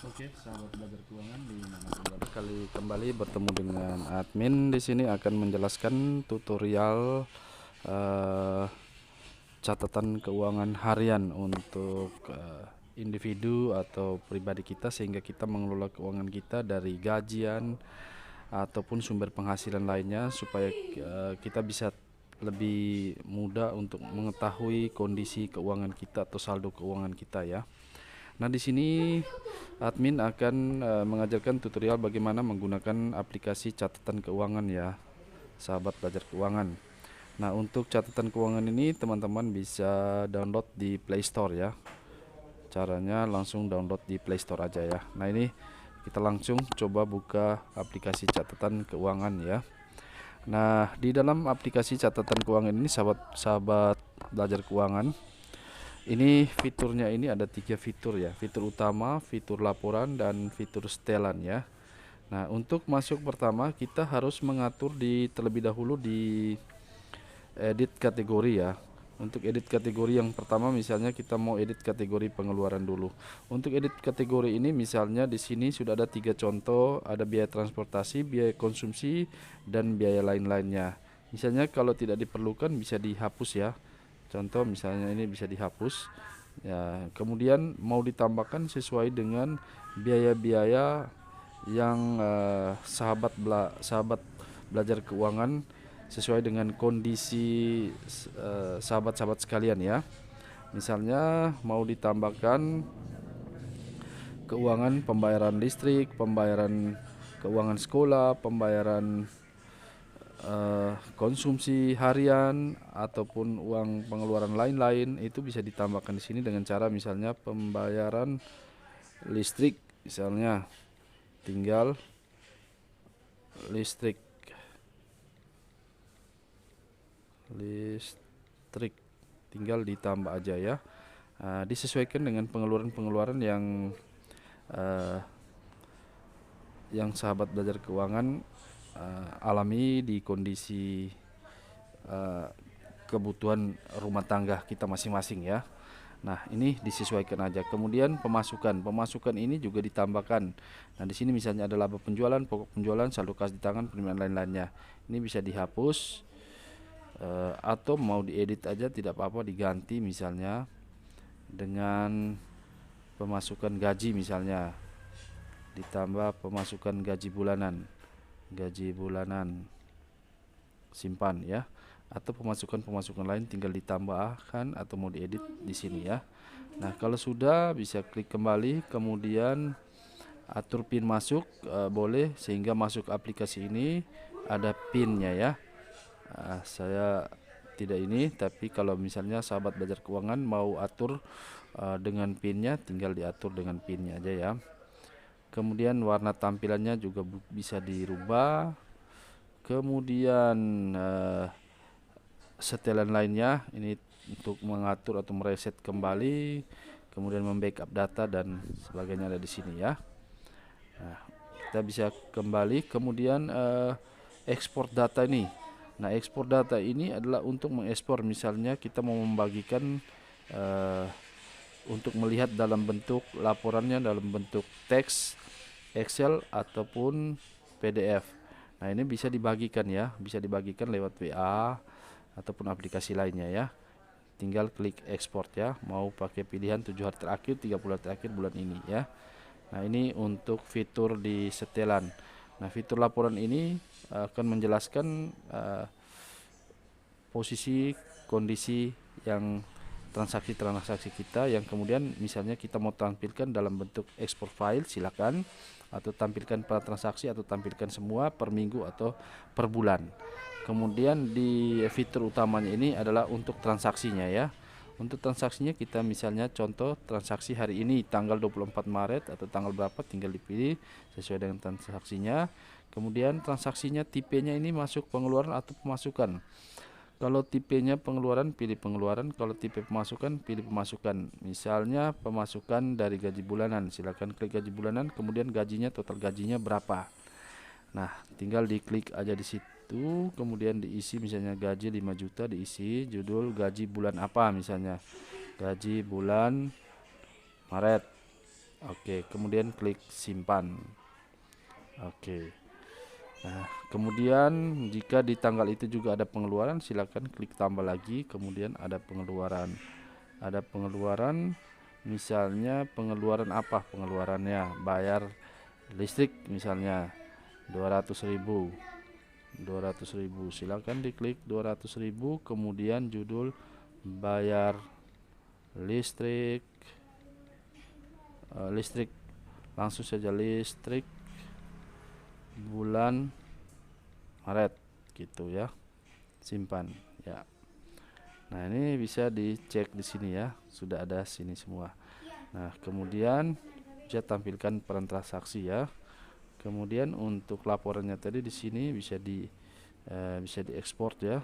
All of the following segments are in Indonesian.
Oke, sahabat belajar keuangan di mana berada, kembali bertemu dengan admin di sini akan menjelaskan tutorial eh, catatan keuangan harian untuk individu atau pribadi kita, sehingga kita mengelola keuangan kita dari gajian ataupun sumber penghasilan lainnya, supaya kita bisa lebih mudah untuk mengetahui kondisi keuangan kita atau saldo keuangan kita ya. Nah, di sini admin akan mengajarkan tutorial bagaimana menggunakan aplikasi catatan keuangan ya, sahabat belajar keuangan. Nah, untuk catatan keuangan ini teman-teman bisa download di Play Store ya. Caranya langsung download di Play Store aja ya. Nah, ini kita langsung coba buka aplikasi catatan keuangan ya. Nah, di dalam aplikasi catatan keuangan ini, sahabat-sahabat belajar keuangan, ini fiturnya ini ada 3 fitur ya. Fitur utama, fitur laporan, dan fitur setelan ya. Nah, untuk masuk pertama kita harus mengatur terlebih dahulu di edit kategori ya. Untuk edit kategori yang pertama, misalnya kita mau edit kategori pengeluaran dulu. Untuk edit kategori ini, misalnya di sini sudah ada 3 contoh, ada biaya transportasi, biaya konsumsi, dan biaya lain-lainnya. Misalnya kalau tidak diperlukan bisa dihapus ya. Contoh misalnya ini bisa dihapus. Ya, kemudian mau ditambahkan sesuai dengan biaya-biaya yang sahabat belajar keuangan sesuai dengan kondisi sahabat-sahabat sekalian ya. Misalnya mau ditambahkan keuangan pembayaran listrik, pembayaran keuangan sekolah, pembayaran konsumsi harian ataupun uang pengeluaran lain-lain, itu bisa ditambahkan di sini dengan cara misalnya pembayaran listrik, misalnya tinggal listrik listrik tinggal ditambah aja ya. Disesuaikan dengan pengeluaran-pengeluaran uh, yang sahabat belajar keuangan alami di kondisi uh, kebutuhan rumah tangga kita masing-masing ya. Nah, ini disesuaikan aja. Kemudian pemasukan ini juga ditambahkan. Nah, di sini misalnya ada laba penjualan, pokok penjualan, saldo kas di tangan, penerimaan lain-lainnya. Ini bisa dihapus atau mau diedit aja tidak apa-apa, diganti misalnya dengan pemasukan gaji, misalnya ditambah pemasukan gaji bulanan simpan ya, atau pemasukan lain tinggal ditambahkan atau mau diedit di sini ya. Nah, kalau sudah bisa klik kembali, kemudian atur pin masuk, boleh, sehingga masuk aplikasi ini ada pinnya ya. Saya tidak ini, tapi kalau misalnya sahabat belajar keuangan mau atur dengan pinnya, tinggal diatur dengan pinnya aja ya. Kemudian warna tampilannya juga bisa dirubah. Kemudian setelan lainnya ini untuk mengatur atau mereset kembali, kemudian membackup data dan sebagainya ada di sini ya. Nah, kita bisa kembali, kemudian ekspor data ini. Nah, ekspor data ini adalah untuk mengekspor, misalnya kita mau membagikan untuk melihat dalam bentuk laporannya dalam bentuk teks, Excel ataupun PDF. Nah, ini bisa dibagikan ya, bisa dibagikan lewat WA ataupun aplikasi lainnya ya. Tinggal klik ekspor ya, mau pakai pilihan 7 hari terakhir, 30 hari terakhir bulan ini ya. Nah, ini untuk fitur di setelan. Nah, fitur laporan ini akan menjelaskan posisi kondisi yang transaksi-transaksi kita, yang kemudian misalnya kita mau tampilkan dalam bentuk export file, silakan, atau tampilkan per transaksi, atau tampilkan semua per minggu atau per bulan. Kemudian di fitur utamanya ini adalah untuk transaksinya ya. Untuk transaksinya kita misalnya contoh transaksi hari ini tanggal 24 Maret atau tanggal berapa, tinggal dipilih sesuai dengan transaksinya. Kemudian transaksinya tipenya ini masuk pengeluaran atau pemasukan. Kalau tipenya pengeluaran, pilih pengeluaran. Kalau tipe pemasukan, pilih pemasukan. Misalnya pemasukan dari gaji bulanan, silakan klik gaji bulanan, kemudian gajinya, total gajinya berapa. Nah, tinggal diklik aja di situ, kemudian diisi misalnya gaji 5 juta, diisi judul gaji bulan apa, misalnya gaji bulan Maret Oke, kemudian klik simpan. Oke. Nah, kemudian jika di tanggal itu juga ada pengeluaran, silakan klik tambah lagi. Kemudian ada pengeluaran. Ada pengeluaran, misalnya pengeluaran apa? Pengeluarannya bayar listrik misalnya 200.000. 200.000. Silakan diklik 200.000, kemudian judul bayar listrik. Listrik, langsung saja listrik bulan Maret gitu ya. Simpan ya. Nah, ini bisa dicek di sini ya, sudah ada sini semua. Nah, kemudian bisa tampilkan peran transaksi ya. Kemudian untuk laporannya tadi di sini bisa diekspor ya.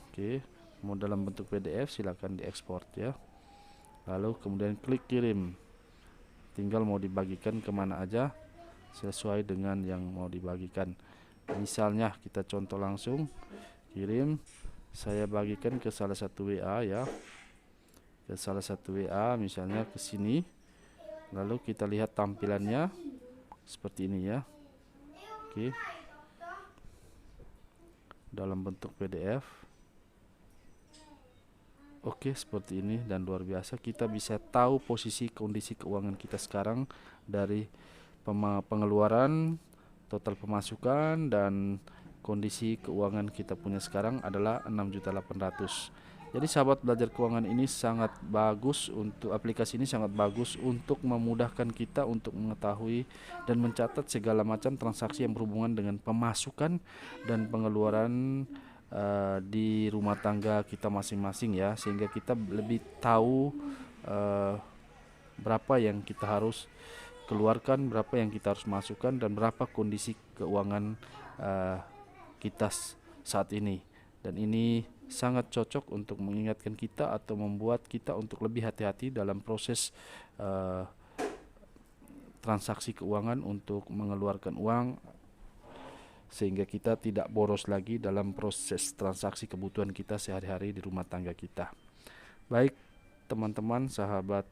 Oke, mau dalam bentuk PDF silakan diekspor ya. Lalu kemudian klik kirim. Tinggal mau dibagikan kemana aja sesuai dengan yang mau dibagikan. Misalnya kita contoh langsung kirim, saya bagikan ke salah satu WA ya, ke salah satu WA misalnya ke sini. Lalu kita lihat tampilannya seperti ini ya. Oke, dalam bentuk PDF. Oke, seperti ini, dan luar biasa kita bisa tahu posisi kondisi keuangan kita sekarang dari pengeluaran, total pemasukan, dan kondisi keuangan kita punya sekarang adalah 6.800.000. Jadi sahabat belajar keuangan ini sangat bagus, untuk aplikasi ini sangat bagus untuk memudahkan kita untuk mengetahui dan mencatat segala macam transaksi yang berhubungan dengan pemasukan dan pengeluaran di rumah tangga kita masing-masing ya, sehingga kita lebih tahu berapa yang kita harus keluarkan, berapa yang kita harus masukkan, dan berapa kondisi keuangan kita saat ini. Dan ini sangat cocok untuk mengingatkan kita atau membuat kita untuk lebih hati-hati dalam proses transaksi keuangan untuk mengeluarkan uang, sehingga kita tidak boros lagi dalam proses transaksi kebutuhan kita sehari-hari di rumah tangga kita. Baik teman-teman, sahabat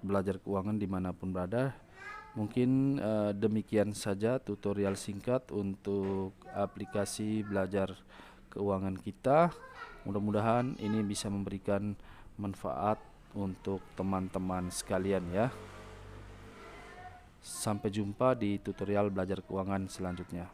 belajar keuangan dimanapun berada, mungkin demikian saja tutorial singkat untuk aplikasi belajar keuangan kita. Mudah-mudahan ini bisa memberikan manfaat untuk teman-teman sekalian ya. Sampai jumpa di tutorial belajar keuangan selanjutnya.